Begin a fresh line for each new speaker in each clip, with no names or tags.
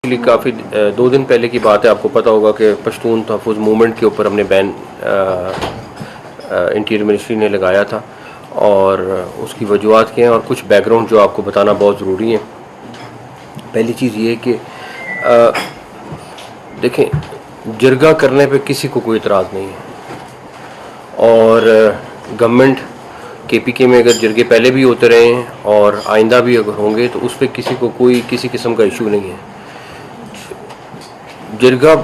Basically काफ़ी 2 दिन पहले की बात है। आपको पता होगा कि पश्तून तहफ़्फ़ुज़ मूवमेंट के ऊपर हमने बैन इंटीरियर मिनिस्ट्री ने लगाया था और उसकी वजूहत क्या हैं और कुछ बैकग्राउंड जो आपको बताना बहुत ज़रूरी है। पहली चीज़ ये कि देखें, जरगा करने पे किसी को कोई इतराज़ नहीं है और गवर्नमेंट KPK में अगर जरगे पहले भी होते रहे हैं और आइंदा भी अगर होंगे तो उस पर किसी को कोई किसी किस्म का इशू नहीं है। जरगा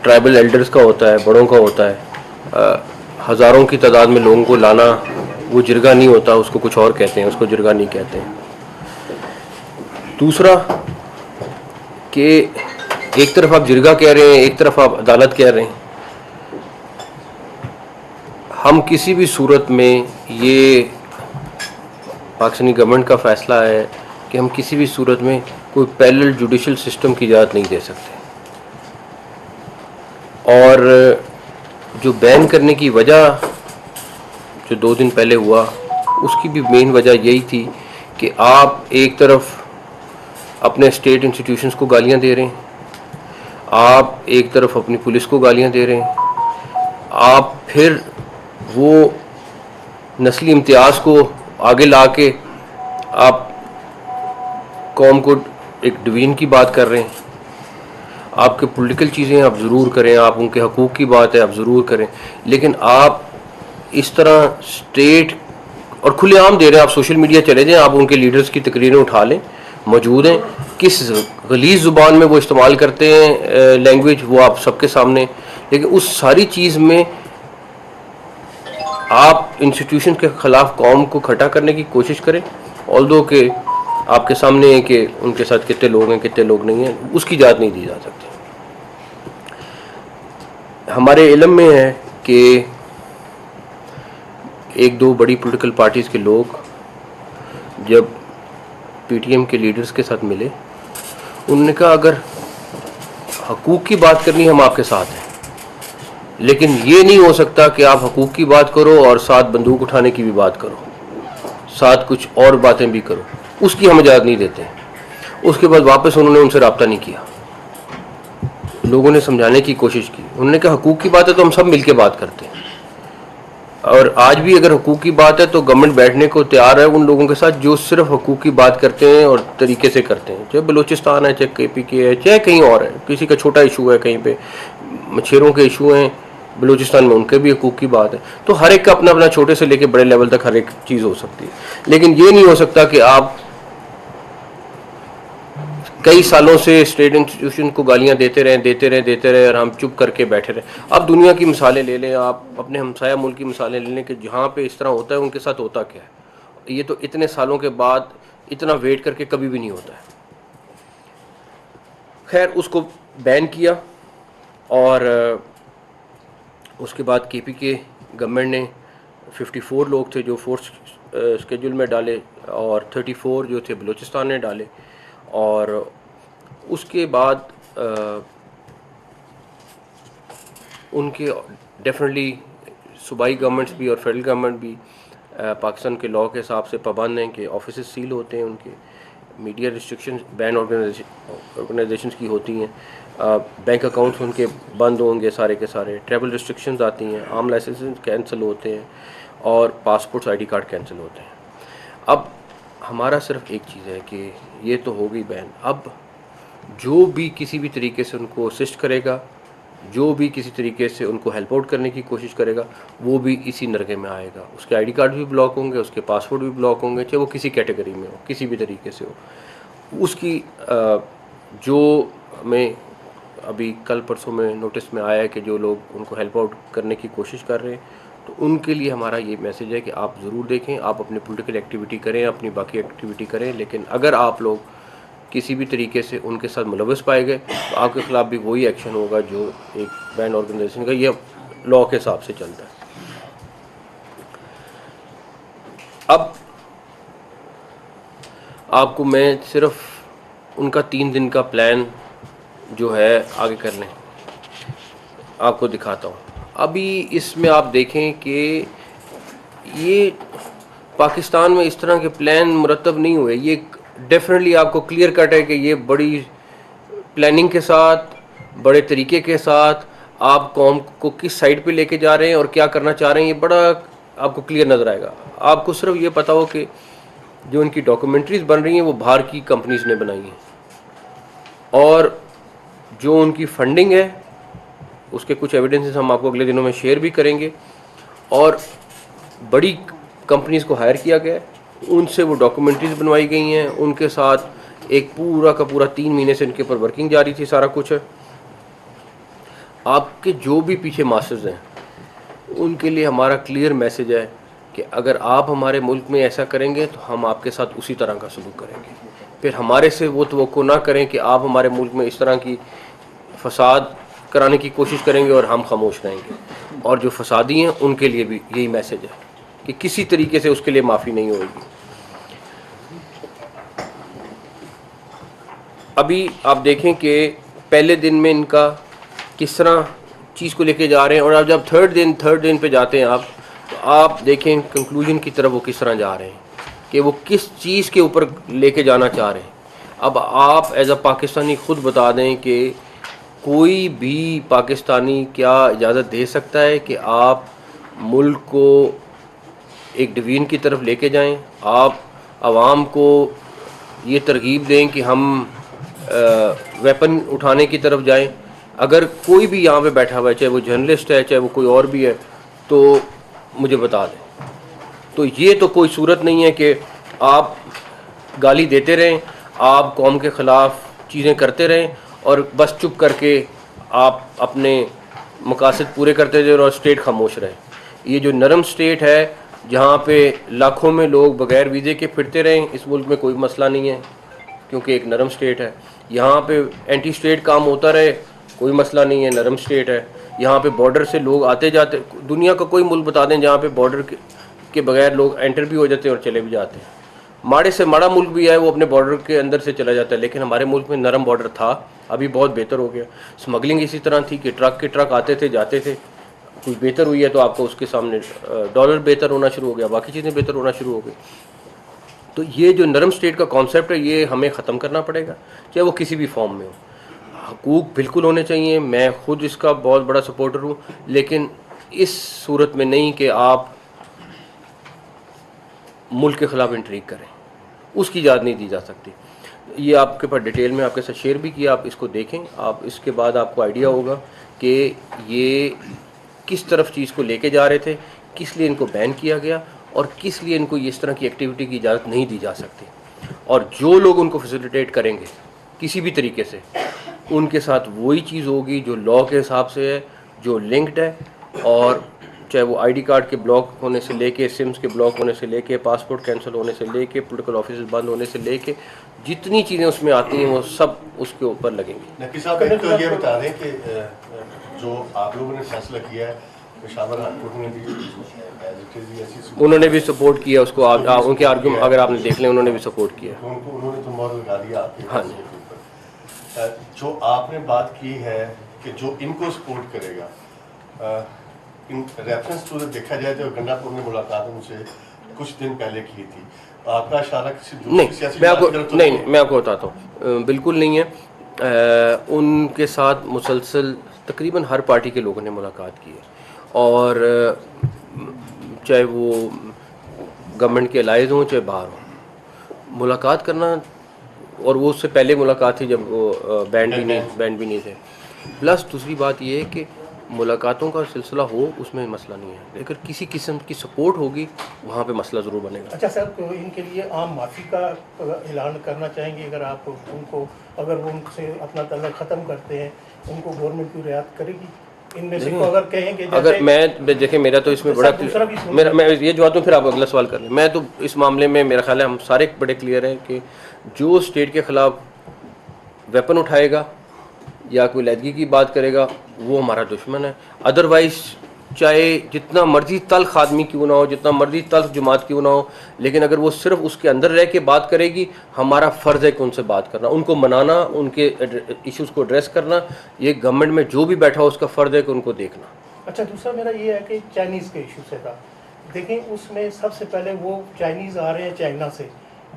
ट्राइबल एल्डर्स का होता है, बड़ों का होता है। हज़ारों की तादाद में लोगों को लाना वो जरगा नहीं होता, उसको कुछ और कहते हैं, उसको जरगा नहीं कहते हैं। दूसरा कि एक तरफ आप जरगा कह रहे हैं, एक तरफ आप अदालत कह रहे हैं। हम किसी भी सूरत में, ये पाकिस्तानी गवर्नमेंट का फ़ैसला है कि हम किसी भी सूरत में कोई पैरेलल जुडिशल सिस्टम की इजाज़त नहीं दे सकते। और जो बैन करने की वजह जो 2 दिन पहले हुआ, उसकी भी मेन वजह यही थी कि आप एक तरफ अपने स्टेट इंस्टीट्यूशंस को गालियां दे रहे हैं, आप एक तरफ अपनी पुलिस को गालियां दे रहे हैं, आप फिर वो नस्ली इम्तियाज़ को आगे ला के आप कौम को एक डिवीज़न की बात कर रहे हैं। आपके पॉलिटिकल चीज़ें आप ज़रूर करें, आप उनके हकूक़ की बात है आप ज़रूर करें, लेकिन आप इस तरह स्टेट और खुलेआम दे रहे हैं। आप सोशल मीडिया चले जाएं, आप उनके लीडर्स की तकरीरें उठा लें, मौजूद हैं, किस गलीज़ ज़ुबान में वो इस्तेमाल करते हैं लैंग्वेज, वो आप सबके सामने। लेकिन उस सारी चीज़ में आप इंस्टीट्यूशन के ख़िलाफ़ कौम को खड़ा करने की कोशिश करें, ऑल्दो के आपके सामने है कि उनके साथ कितने लोग हैं कितने लोग नहीं हैं, उसकी इजाज़त नहीं दी जा सकती। हमारे इल्म में है कि एक दो बड़ी पॉलिटिकल पार्टीज़ के लोग जब PTM के लीडर्स के साथ मिले, उन्होंने कहा अगर हकूक़ की बात करनी हम आपके साथ हैं, लेकिन ये नहीं हो सकता कि आप हकूक़ की बात करो और साथ बंदूक उठाने की भी बात करो, साथ कुछ और बातें भी करो, उसकी हम इजाज़त नहीं देते। उसके बाद वापस उन्होंने उनसे रब्ता नहीं किया। लोगों ने समझाने की कोशिश की, उन्होंने कहा हकूक़ की बात है तो हम सब मिलके बात करते हैं, और आज भी अगर हकूक़ की बात है तो गवर्नमेंट बैठने को तैयार है उन लोगों के साथ जो सिर्फ हकूक़ की बात करते हैं और तरीके से करते हैं। चाहे बलूचिस्तान है, चाहे KPK है, चाहे कहीं और है, किसी का छोटा इशू है, कहीं पे मछेरों के इशू हैं बलूचिस्तान में, उनके भी हकूक़ की बात है। तो हर एक का अपना अपना, छोटे से लेकर बड़े लेवल तक हर एक चीज़ हो सकती है। लेकिन ये नहीं हो सकता कि आप कई सालों से स्टेट इंस्टीट्यूशन को गालियां देते रहे और हम चुप करके बैठे रहे। अब दुनिया की मिसालें ले लें, आप अपने हमसाया मुल्क की मिसालें ले लें कि जहाँ पे इस तरह होता है उनके साथ होता क्या है। ये तो इतने सालों के बाद इतना वेट करके कभी भी नहीं होता है। खैर, उसको बैन किया और उसके बाद KPK गवर्नमेंट ने 54 लोग थे जो फोर्स स्केड्यूल में डाले और 34 जो थे बलूचिस्तान ने डाले। और उसके बाद उनके डेफिनेटली सूबाई गवर्नमेंट्स भी और फेडरल गवर्नमेंट भी पाकिस्तान के लॉ के हिसाब से पाबंद हैं कि ऑफिस सील होते हैं, उनके मीडिया रिस्ट्रिक्शन बैन ऑर्गेनाइजेशंस की होती हैं, बैंक अकाउंट्स उनके बंद होंगे सारे के सारे, ट्रैवल रिस्ट्रिक्शंस आती हैं, आर्म लाइसेंस कैंसिल होते हैं और पासपोर्ट्स ID कार्ड कैंसिल होते हैं। अब हमारा सिर्फ एक चीज़ है कि ये तो हो गई बैन, अब जो भी किसी भी तरीके से उनको असिस्ट करेगा, जो भी किसी तरीके से उनको हेल्प आउट करने की कोशिश करेगा, वो भी इसी नरगे में आएगा। उसके ID कार्ड भी ब्लॉक होंगे, उसके पासपोर्ट भी ब्लॉक होंगे, चाहे वो किसी कैटेगरी में हो, किसी भी तरीके से हो। उसकी जो हमें अभी कल परसों में नोटिस में आया है कि जो लोग उनको हेल्प आउट करने की कोशिश कर रहे हैं, तो उनके लिए हमारा ये मैसेज है कि आप ज़रूर देखें, आप अपनी पॉलिटिकल एक्टिविटी करें, अपनी बाकी एक्टिविटी करें, लेकिन अगर आप लोग किसी भी तरीके से उनके साथ मुलव्वस पाए गए तो आपके ख़िलाफ़ भी वही एक्शन होगा जो एक बैन ऑर्गेनाइजेशन का ये लॉ के हिसाब से चलता है। अब आपको मैं सिर्फ उनका 3 दिन का प्लान जो है आगे करने आपको दिखाता हूँ। अभी इसमें आप देखें कि ये पाकिस्तान में इस तरह के प्लान मुरतब नहीं हुए। ये डेफिनेटली आपको क्लियर कट है कि ये बड़ी प्लानिंग के साथ, बड़े तरीके के साथ आप कौम को किस साइड पे लेके जा रहे हैं और क्या करना चाह रहे हैं, ये बड़ा आपको क्लियर नज़र आएगा। आपको सिर्फ ये पता हो कि जो इनकी डॉक्यूमेंट्रीज बन रही हैं वो बाहर की कंपनीज ने बनाई हैं, और जो उनकी फंडिंग है उसके कुछ एविडेंसेस हम आपको अगले दिनों में शेयर भी करेंगे। और बड़ी कंपनीज को हायर किया गया है, उनसे वो डॉक्यूमेंट्रीज बनवाई गई हैं, उनके साथ एक पूरा का पूरा 3 महीने से इनके ऊपर वर्किंग जारी थी, सारा कुछ है। आपके जो भी पीछे मास्टर्स हैं उनके लिए हमारा क्लियर मैसेज है कि अगर आप हमारे मुल्क में ऐसा करेंगे तो हम आपके साथ उसी तरह का सलूक करेंगे। फिर हमारे से वो तवक्को ना करें कि आप हमारे मुल्क में इस तरह की फसाद कराने की कोशिश करेंगे और हम खामोश रहेंगे। और जो फसादी हैं उनके लिए भी यही मैसेज है कि किसी तरीके से उसके लिए माफ़ी नहीं होगी। अभी आप देखें कि पहले दिन में इनका किस तरह चीज़ को लेके जा रहे हैं, और अब जब थर्ड दिन पे जाते हैं आप, तो आप देखें कंक्लूजन की तरफ वो किस तरह जा रहे हैं कि वो किस चीज़ के ऊपर लेके जाना चाह रहे हैं। अब आप एज अ पाकिस्तानी ख़ुद बता दें कि कोई भी पाकिस्तानी क्या इजाज़त दे सकता है कि आप मुल्क को एक डिवीज़न की तरफ लेके जाएं, आप आवाम को ये तरगीब दें कि हम वेपन उठाने की तरफ जाएं। अगर कोई भी यहाँ पे बैठा हुआ है, चाहे वो जर्नलिस्ट है, चाहे वो कोई और भी है, तो मुझे बता दें। तो ये तो कोई सूरत नहीं है कि आप गाली देते रहें, आप कौम के ख़िलाफ़ चीज़ें करते रहें और बस चुप करके आप अपने मकासद पूरे करते रहें और स्टेट खामोश रहे। ये जो नरम स्टेट है जहाँ पे लाखों में लोग बग़ैर वीज़े के फिरते रहें, इस मुल्क में कोई मसला नहीं है क्योंकि एक नरम स्टेट है। यहाँ पे एंटी स्टेट काम होता रहे, कोई मसला नहीं है, नरम स्टेट है। यहाँ पे बॉर्डर से लोग आते जाते, दुनिया का कोई मुल्क बता दें जहाँ पे बॉर्डर के बगैर लोग एंटर भी हो जाते हैं और चले भी जाते हैं। माड़े से माड़ा मुल्क भी है वो अपने बॉर्डर के अंदर से चला जाता है, लेकिन हमारे मुल्क में नरम बॉर्डर था, अभी बहुत बेहतर हो गया। स्मगलिंग इसी तरह थी कि ट्रक के ट्रक आते थे जाते थे, कुछ बेहतर हुई है तो आपको उसके सामने डॉलर बेहतर होना शुरू हो गया, बाकी चीज़ें बेहतर होना शुरू हो गई। तो ये जो नरम स्टेट का कॉन्सेप्ट है ये हमें ख़त्म करना पड़ेगा, चाहे वो किसी भी फॉर्म में हो। हकूक़ बिल्कुल होने चाहिए, मैं ख़ुद इसका बहुत बड़ा सपोर्टर हूँ, लेकिन इस सूरत में नहीं कि आप मुल्क के ख़िलाफ़ इंट्रीग करें, उसकी इजाज़त नहीं दी जा सकती। ये आपके पास डिटेल में आपके साथ शेयर भी किया, आप इसको देखें, आप इसके बाद आपको आइडिया होगा कि ये किस तरफ चीज़ को लेके जा रहे थे, किस लिए इनको बैन किया गया और किस लिए इनको इस तरह की एक्टिविटी की इजाज़त नहीं दी जा सकती। और जो लोग उनको फैसिलिटेट करेंगे किसी भी तरीके से, उनके साथ वही चीज़ होगी जो लॉ के हिसाब से है, जो लिंक्ड है, और चाहे वो आईडी कार्ड के ब्लॉक होने से लेके, सिम्स के ब्लॉक होने से लेके, पासपोर्ट कैंसिल होने से लेके, पॉलिटिकल ऑफिस बंद होने से लेके, जितनी चीज़ें उसमें आती हैं वो सब उसके ऊपर लगेंगी।
नकी साहब एक तो ये बता दें कि जो आप लोगों ने फैसला किया है, पेशावर हाईकोर्ट ने भी ऐसी,
उन्होंने भी सपोर्ट किया उसको, उनके आर्ग्यूमेंट अगर आपने देख लें, उन्होंने भी सपोर्ट किया।
उन्होंने तो मोहर लगा दिया आपके।
हाँ जी।
जो आपने बात की है कि जो इनको सपोर्ट करेगा, इन रेफरेंस टू देखा जाए तो गंडापुर ने मुलाकात मुझसे कुछ दिन पहले की थी, आपका इशारा किसी
नहीं, मैं आपको बताता हूँ, बिल्कुल नहीं है। उनके साथ मुसलसल तकरीबन हर पार्टी के लोगों ने मुलाकात की है, और चाहे वो गवर्नमेंट के अलाइज हों चाहे बाहर हों, मुलाकात करना, और वो उससे पहले मुलाकात थी जब वो बैंड भी नहीं थे। प्लस दूसरी बात ये है कि मुलाकातों का सिलसिला हो उसमें मसला नहीं है, लेकिन किसी किस्म की सपोर्ट होगी वहाँ पे मसला ज़रूर बनेगा।
अच्छा सर, तो इनके लिए आम माफ़ी का ऐलान करना चाहेंगे, अगर आप उनको, अगर वो उनसे अपना तल्लुक़ ख़त्म करते हैं, उनको गवर्नमेंट की रियायत करेगी इनमें से? अगर कहेंगे,
अगर मैं देखें, मेरा तो इसमें बड़ा मेरा, मैं ये जवाब दूँ फिर आप अगला सवाल कर लें। मैं तो इस मामले में मेरा ख्याल है हम सारे बड़े क्लियर हैं कि जो स्टेट के ख़िलाफ़ वेपन उठाएगा या कोई लैदगी की बात करेगा वो हमारा दुश्मन है। अदरवाइज़ चाहे जितना मर्जी तल्ख आदमी क्यों ना हो, जितना मर्जी तल्ख जमात क्यों ना हो, लेकिन अगर वो सिर्फ उसके अंदर रह के बात करेगी, हमारा फ़र्ज़ है कि उनसे बात करना, उनको मनाना, उनके इश्यूज़ को एड्रेस करना। ये गवर्नमेंट में जो भी बैठा हो उसका फ़र्ज़ है कि उनको देखना।
अच्छा, दूसरा मेरा ये है कि चाइनीज़ के इशू से था, देखें उसमें सबसे पहले वो चाइनीज़ आ रहे हैं चाइना से,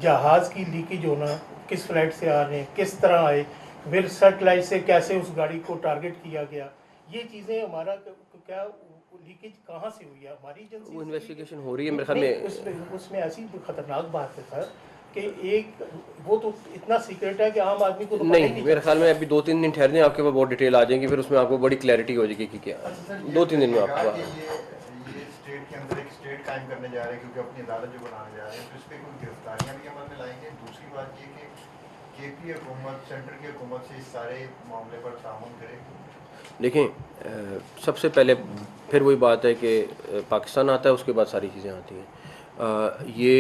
जहाज़ की लीकेज होना, किस फ्लाइट से आ रहे हैं, किस तरह आए, फिर सर्च लाइट से कैसे उस गाड़ी को टारगेट किया गया, ये चीज़ें हमारा क्या लीकेज कहाँ से हुई है, हमारी एजेंसी
वो
से हुई है?
इन्वेस्टिगेशन हो रही है मेरे ख्याल
नहीं,
में।
उसमें ऐसी खतरनाक बात है सर कि एक वो तो इतना सीक्रेट है कि आम आदमी को तो पता ही
नहीं,
नहीं
मेरे ख्याल में
चलता।
अभी 2-3 दिन ठहर जाएं, आपके पास बहुत डिटेल आ जाएगी, फिर उसमें आपको बड़ी क्लैरिटी हो जाएगी कि क्या है।
अच्छा सर,
2-3 दिन में आपके
ये
पास।
ये स्टेट के अंदर एक स्टेट कायम करने जा रहे हैं क्योंकि अपनी अदालत जो बनाने जा रहे हैं, तो इस पर कोई गिरफ्तारियां भी अमल में लाएंगे। दूसरी बात ये कि केपी हुकूमत, सेंटर की हुकूमत से इस सारे मामले पर ताउन करेगी।
देखें, सबसे पहले फिर वही बात है कि पाकिस्तान आता है, उसके बाद सारी चीज़ें आती हैं। ये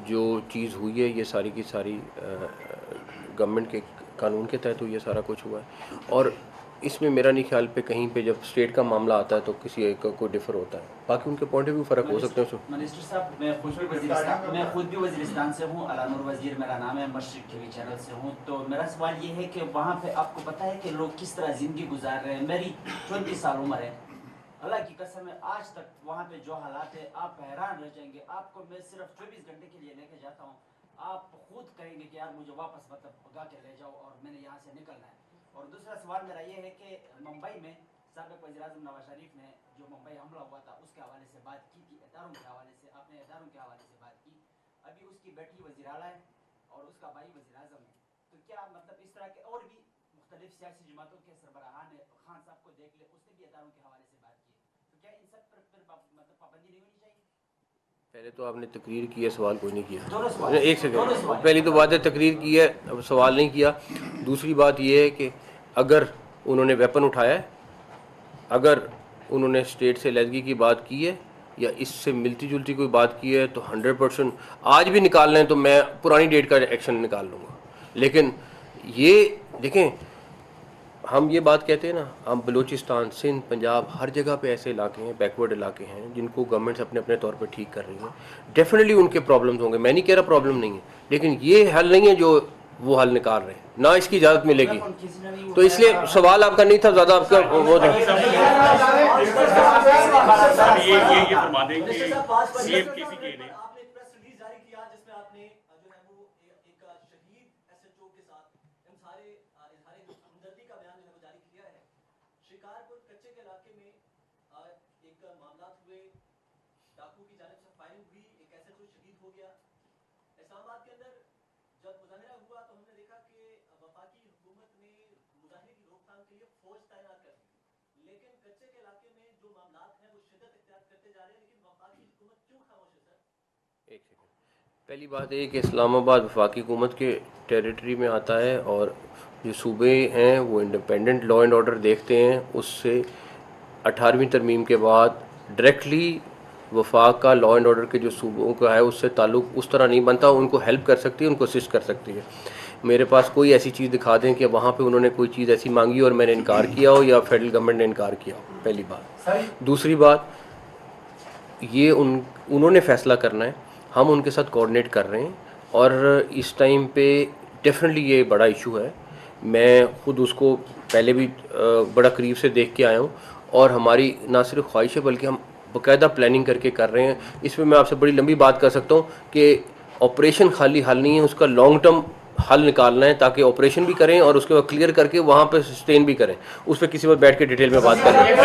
जो चीज़ हुई है, ये सारी की सारी गवर्नमेंट के कानून के तहत हुई है, सारा कुछ हुआ है। और इसमें मेरा नहीं ख्याल पे कहीं पे जब स्टेट का मामला आता है तो किसी एक का कोई डिफर होता है, बाकी उनके पॉइंट ऑफ व्यू फ़र्क हो सकते हैं उसमें।
मिनिस्टर साहब, मैं खुद भी वज़ीरिस्तान से हूँ, अलानुर वज़ीर मेरा नाम है, मशरिक टीवी चैनल से हूँ। तो मेरा सवाल ये है कि वहाँ पे आपको पता है कि लोग किस तरह ज़िंदगी गुजार रहे हैं। मेरी 24 साल उम्र है, अल्लाह की कसम है, आज तक वहाँ पे जो हालात है आप हैरान रह जाएंगे। आपको मैं सिर्फ 24 घंटे के लिए लेके जाता हूँ, आप खुद कहेंगे कि यार मुझे वापस मतलब भगा के ले जाओ और मैंने यहाँ से निकलना है। और दूसरा सवाल मेरा ये है कि मुंबई में साबिक़ वज़ीर-ए-आज़म नवाज शरीफ ने जो मुंबई हमला हुआ था उसके हवाले से बात की थी, इदारों के हवाले से, आपने इदारों के हवाले से बात की। अभी उसकी बेटी वज़ीर आला है और उसका भाई वज़ीर-ए-आज़म है। तो क्या मतलब इस तरह के और भी मुख्तलिफ सियासी जमातों के सरबराहान ने खान साहब को देख ले, उसने भी इदारों के हवाले से बात की, तो क्या इन सब पर मतलब पाबंदी नहीं होनी चाहिए?
पहले तो आपने तकरीर की है, सवाल कोई नहीं
दोनों
किया।
सवाल,
एक
दोनों
सेकंड,
सवाल।
पहली तो बात है तकरीर की है, अब सवाल नहीं किया। दूसरी बात ये है कि अगर उन्होंने वेपन उठाया है, अगर उन्होंने स्टेट से लहदगी की बात की है या इससे मिलती जुलती कोई बात की है तो 100% आज भी निकाल लें तो मैं पुरानी डेट का एक्शन निकाल लूँगा। लेकिन ये देखें, हम ये बात कहते हैं ना, हम बलूचिस्तान, सिंध, पंजाब, हर जगह पे ऐसे इलाके हैं, बैकवर्ड इलाके हैं जिनको गवर्नमेंट्स अपने अपने तौर पे ठीक कर रही हैं। डेफिनेटली उनके प्रॉब्लम्स होंगे, मैं नहीं कह रहा प्रॉब्लम नहीं है, लेकिन ये हल नहीं है जो वो हल निकाल रहे हैं, ना इसकी इजाज़त मिलेगी। तो इसलिए सवाल आपका नहीं था ज़्यादा, आपका वो था।
ये फरमा दें कि सीएम किसी के ने
आपने एक प्रेस रिलीज जारी किया जिसमें आपने जो है वो एक शहीद एसएचओ के साथ इन सारे इजहार हमदर्दी का बयान जो है वो जारी किया है। शिकारपुर कच्चे के इलाके में एक मामला हुए, डाकू की जानिब से फायरिंग हुई, एक एसएचओ शहीद हो गया। इस्लामाबाद के अंदर जब मुजाहिरा हुआ तो हमने देखा कि वफाकी हुकूमत ने मुजाहिरे की रोकथाम के लिए फौज तैनात कर दी, लेकिन कच्चे के इलाके में जो मामलात हैं वो शिद्दत इख्तियार करते जा रहे हैं, लेकिन वफाकी हुकूमत क्यों खामोश है सर?
एक सेकंड, पहली बात है कि इस्लामाबाद वफाकी हुकूमत के टेरिटरी में आता है और जो सूबे हैं वो इंडिपेंडेंट लॉ एंड ऑर्डर देखते हैं। उससे 18वीं तरमीम के बाद डायरेक्टली वफाक का लॉ एंड ऑर्डर के जो सूबों का है उससे ताल्लुक़ उस तरह नहीं बनता। उनको हेल्प कर सकती है, उनको असिस्ट कर सकती है। मेरे पास कोई ऐसी चीज़ दिखा दें कि वहाँ पे उन्होंने कोई चीज़ ऐसी मांगी और मैंने इनकार किया हो या फेडरल गवर्नमेंट ने इनकार किया हो, पहली बात। दूसरी बात, ये उन्होंने फ़ैसला करना है, हम उनके साथ कोऑर्डिनेट कर रहे हैं और इस टाइम पे डेफिनेटली ये बड़ा इशू है। मैं ख़ुद उसको पहले भी बड़ा करीब से देख के आया हूँ और हमारी ना सिर्फ ख्वाहिश है बल्कि हम बाकायदा प्लानिंग करके कर रहे हैं। इसमें मैं आपसे बड़ी लंबी बात कर सकता हूँ कि ऑपरेशन खाली हल नहीं है, उसका लॉन्ग टर्म हल निकालना है ताकि ऑपरेशन भी करें और उसके बाद क्लियर करके वहाँ पे सस्टेन भी करें। उस पर किसी पर बैठ के डिटेल में बात करें।
ये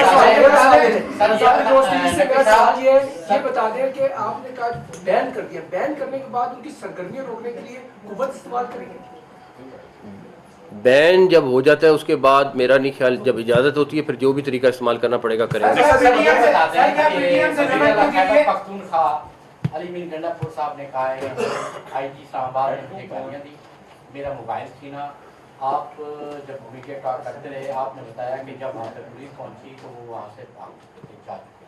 बता दें कि आपने कहा बैन कर दिया, बैन करने के बाद उनकी सरगर्मियां रोकने के लिए कुव्वत इस्तेमाल करेंगे।
बैन जब हो जाता है उसके बाद मेरा नहीं ख्याल, जब इजाज़त होती है फिर जो भी तरीका इस्तेमाल करना पड़ेगा करेंगे।
पख्तूनख्वा अली बिन गंडापुर साहब ने कहा है आईजी इस्लामाबाद ने मुझे गालियाँ दी, मेरा मोबाइल छीना। आप जब मीडिया का करते रहे, आपने बताया कि जब वहाँ पर पुलिस पहुँची तो वो वहाँ से भाग जा चुके।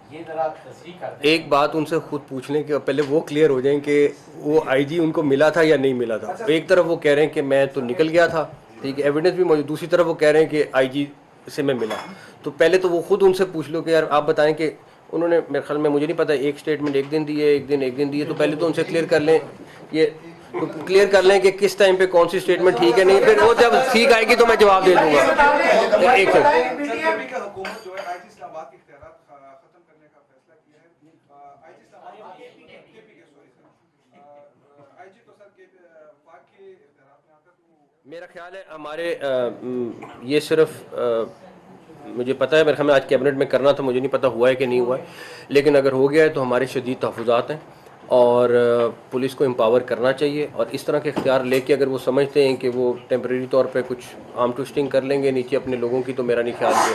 ये ज़रा तस्रीह करते हैं।
एक बात उनसे खुद पूछने के पहले वो क्लियर हो जाएं कि वो आईजी उनको मिला था या नहीं मिला था। एक तरफ वो कह रहे हैं कि मैं तो निकल गया था, ठीक है, एविडेंस भी मौजूद, दूसरी तरफ वो कह रहे हैं कि आईजी से मैं मिला। तो पहले तो वो खुद उनसे पूछ लो कि यार आप बताएं कि उन्होंने, मेरे ख्याल में, मुझे नहीं पता, एक स्टेटमेंट एक दिन दिए, एक दिन दिए, तो पहले तो उनसे क्लियर कर लें, ये तो क्लियर कर लें कि किस टाइम पे कौन सी स्टेटमेंट ठीक है नहीं, फिर वो जब ठीक आएगी तो मैं जवाब दे दूंगा। एक
हुकूमत जो है आईजी इस्लामाबाद के इख्तियारात खत्म करने का फैसला किया है। आईजी इस्लामाबाद आईजी तो सर के वफाक के इख्तियारात में आता है, तो
मेरा ख्याल है हमारे ये सिर्फ मुझे पता है, मेरे ख्याल में आज कैबिनेट में करना था, मुझे नहीं पता हुआ है कि नहीं हुआ है, लेकिन अगर हो गया है तो हमारे शदीद तहफ़्फ़ुज़ात हैं और पुलिस को एम्पावर करना चाहिए। और इस तरह के इख्तियार लेके अगर वो समझते हैं कि वो टेम्परेरी तौर पे कुछ आर्म ट्विस्टिंग कर लेंगे नीचे अपने लोगों की, तो मेरा नहीं ख्याल है।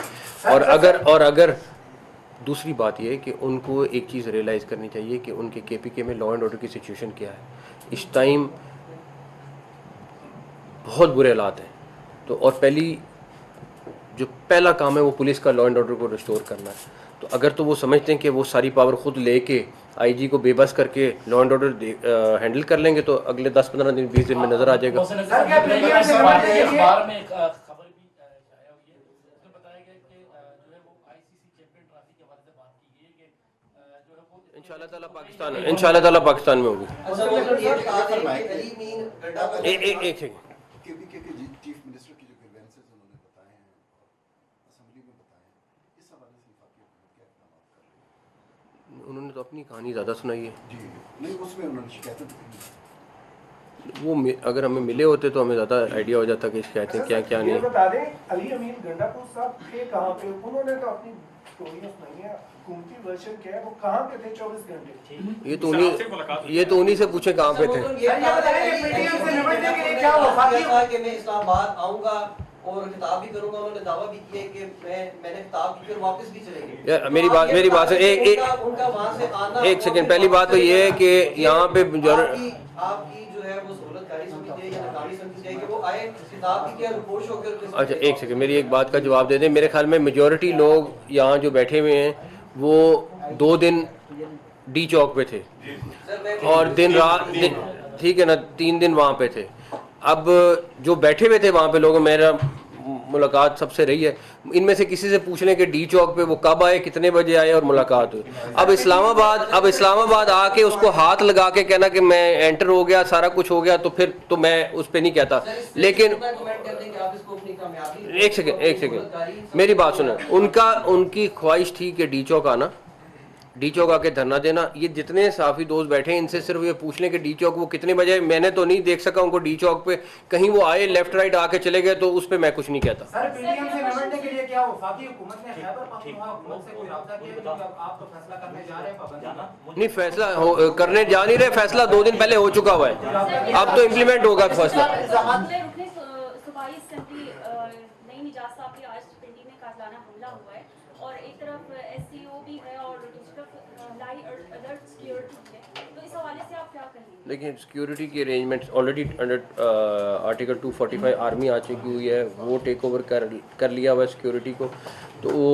और अगर दूसरी बात ये है कि उनको एक चीज़ रियलाइज़ करनी चाहिए कि उनके KPK में लॉ एंड ऑर्डर की सिचुएशन क्या है। इस टाइम बहुत बुरे हालात हैं, तो और जो पहला काम है वो पुलिस का लॉ एंड ऑर्डर को रिस्टोर करना है। तो अगर तो वो समझते हैं कि वो सारी पावर खुद लेके IG को बेबस करके लॉ एंड ऑर्डर हैंडल कर लेंगे, तो अगले 10-15 दिन 20 दिन में नज़र आ जाएगा। इंशाल्लाह ताला पाकिस्तान में होगी। एक सेकंड,
KPK के चीफ मिनिस्टर की जो ग्रीवेंसेस उन्होंने बताए हैं असेंबली में बताए हैं, इस हवाले से वफाकी हुकूमत क्या इक़दाम कर रही है?
उन्होंने तो अपनी कहानी ज़्यादा सुनाई है
जी, नहीं उसमें उन्होंने शिकायतें तो की।
वो अगर हमें मिले होते तो हमें ज़्यादा आइडिया हो जाता कि शिकायतें क्या क्या नहीं।
बता दें, अली अमीन गंडापुर साहब थे कहाँ पे? उन्होंने तो अपनी स्टोरी सुनाई है, हुकूमती वर्जन क्या है, वो कहाँ पे थे 24 घंटे?
ये तो उन्हीं से पूछे कहाँ पे थे।
मैं इस्लामाबाद आऊंगा और किताब भी करूंगा, उन्होंने दावा भी किया कि मैंने किताब की, फिर वापस भी चले गए।
यार मेरी बात से
उनका वहां से आना,
एक सेकंड, पहली बात तो ये है कि यहाँ पे
आपकी जो है वो सहूलतकारी समझी जाए या नाकामी समझी जाए कि वो आए किताब की क्या रिपोर्ट होकर।
अच्छा एक सेकंड, मेरी एक बात का जवाब दे दें। मेरे ख्याल में मेजॉरिटी लोग यहाँ जो बैठे हुए हैं वो 2 दिन D चौक पे थे और दिन रात, ठीक है ना, 3 दिन वहाँ पे थे। अब जो बैठे हुए थे वहाँ पे लोग, मेरा मुलाकात सबसे रही है, इनमें से किसी से पूछ लें कि D चौक पे वो कब आए, कितने बजे आए और मुलाकात हुई। अब इस्लामाबाद आके उसको हाथ लगा के कहना कि मैं एंटर हो गया, सारा कुछ हो गया, तो फिर तो मैं उस पर नहीं कहता। लेकिन एक सेकंड मेरी बात सुनो, उनकी ख्वाहिश थी कि D चौक आना, D चौक आके धरना देना। ये जितने साफी दोस्त बैठे हैं इनसे सिर्फ ये पूछ लें कि D चौक वो कितने बजे, मैंने तो नहीं देख सका उनको D चौक पे, कहीं वो आए लेफ्ट राइट आके चले गए तो उस पे मैं कुछ नहीं कहता।
सर PDM से निपटने के लिए क्या वफाकी हुकूमत ने खैबर पख्तूनख्वा हुकूमत से कोई राब्ता किया कि आप तो फैसला करने जा रहे हैं पाबंदी?
नहीं, फैसला करने जा नहीं रहे, फैसला 2 दिन पहले हो चुका हुआ है, अब तो इम्प्लीमेंट होगा फैसला।
और एक तरफ SCO भी है और दूसरी तरफ हाई अलर्ट सिक्योरिटी है, तो इस हवाले से आप क्या कहेंगे?
देखिए, सिक्योरिटी की arrangements already under article 245 army आ चुकी हुई है, वो टेक ओवर कर लिया हुआ है सिक्योरिटी को। तो वो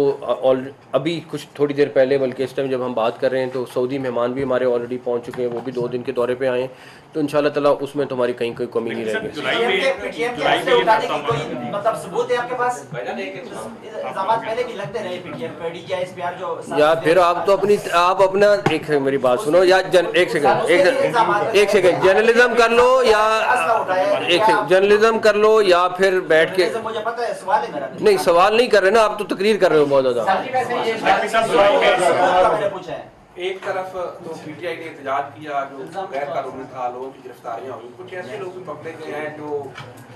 अभी कुछ थोड़ी देर पहले, बल्कि इस टाइम जब हम बात कर रहे हैं तो सऊदी मेहमान भी हमारे ऑलरेडी पहुंच चुके हैं, वो भी 2 दिन के दौरे पे आए हैं, तो इंशाल्लाह ताला उसमें तो हमारी कहीं कोई कमी नहीं रहेगी। या फिर आप तो आप अपना एक मेरी बात सुनो, या एक सेकंड जर्नलिज्म कर लो, या एक सेकंड जर्नलिज्म कर लो, या फिर बैठ के,
मुझे पता है सवाल है मेरा,
नहीं सवाल नहीं कर रहे ना आप, तो तकरीर कर रहे हो बहुत ज्यादा।
एक तरफ तो PTI ने एहतजाज किया, जो गैर कानूनी था, लोगों की गिरफ्तारियां हुई, कुछ ऐसे लोग भी पकड़े गए हैं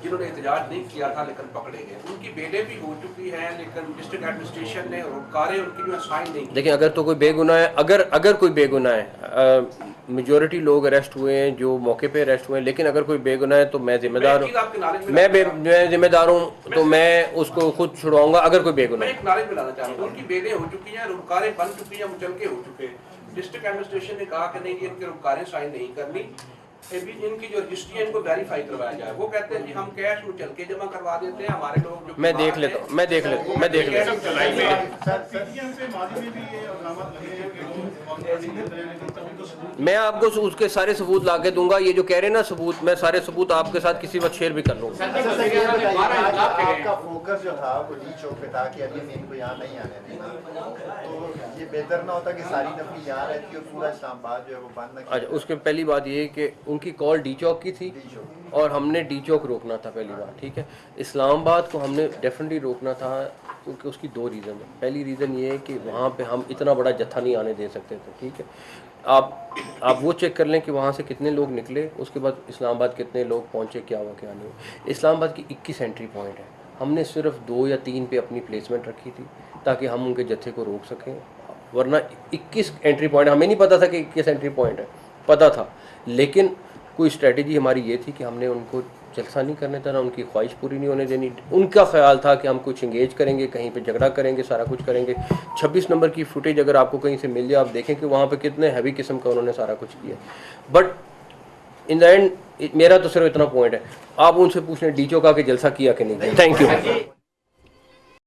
जिन्होंने एहतजाज नहीं किया था लेकिन पकड़े गए, उनकी बेलें भी हो चुकी हैं, लेकिन डिस्ट्रिक्ट एडमिनिस्ट्रेशन ने रोकारें उनकी जो साइन नहीं की।
देखिए, अगर तो कोई बेगुनाह है, अगर कोई बेगुनाह है, मेजॉरिटी लोग अरेस्ट हुए हैं जो मौके पे अरेस्ट हुए हैं, लेकिन अगर कोई बेगुनाह है तो मैं जिम्मेदार हूँ, मैं जिम्मेदार हूँ, तो मैं उसको खुद छुड़वाऊंगा अगर कोई बेगुनाह है।
एक नारे में लाना चाह रहा हूँ, उनकी बेलें हो चुकी हैं, रुकारें बन चुकी हैं, मुचलके हो चुके हैं। डिस्ट्रिक्ट एडमिनिस्ट्रेशन ने कहा कि नहीं, इनके रुकारें साइन नहीं करनी, इनकी जो रजिस्ट्री है इनको वेरीफाई करवाया जाए। वो कहते हैं कि हम कैश मुचलके जमा करवा देते हैं, हमारे लोग जो
मैं देख लेता हूँ, मैं देख लेता हूँ। मैं आपको उसके सारे सबूत ला के दूंगा, ये जो कह रहे हैं ना सबूत, मैं सारे सबूत आपके साथ किसी वक्त शेयर भी कर लूँगा।
आपका फोकस जो था वो D चौक पे था कि अभी इनको यहाँ नहीं आने देना, तो ये बेहतर ना होता कि सारी नफरी यहाँ रहती और पूरा इस्लामाबाद जो है वो बंद ना।
अच्छा, उसके पहली बात ये कि उनकी कॉल D चौक की थी और हमने D चौक रोकना था पहली बार, ठीक है। इस्लामाबाद को हमने डेफिनेटली रोकना था क्योंकि उसकी 2 रीज़न है। पहली रीज़न ये है कि वहाँ पे हम इतना बड़ा जत्था नहीं आने दे सकते थे, ठीक है। आप वो चेक कर लें कि वहाँ से कितने लोग निकले, उसके बाद इस्लामाबाद कितने लोग पहुँचे, क्या हुआ क्या नहीं हुआ। इस्लामाबाद की 21 एंट्री पॉइंट है, हमने सिर्फ 2 या 3 पे अपनी प्लेसमेंट रखी थी ताकि हम उनके जत्थे को रोक सकें, वरना 21 एंट्री पॉइंट, हमें नहीं पता था कि 21 एंट्री पॉइंट है, पता था, लेकिन कोई स्ट्रेटजी हमारी ये थी कि हमने उनको जलसा नहीं करने देना, उनकी ख्वाहिश पूरी नहीं होने देनी। उनका ख्याल था कि हम कुछ इंगेज करेंगे, कहीं पे झगड़ा करेंगे, सारा कुछ करेंगे। 26 नंबर की फुटेज अगर आपको कहीं से मिल जाए, आप देखें कि वहाँ पे कितने हैवी किस्म का उन्होंने सारा कुछ किया। बट इन द एंड मेरा तो सिर्फ इतना पॉइंट है, आप उनसे पूछें डीचो का कि जलसा किया कि नहीं किया। Thank you.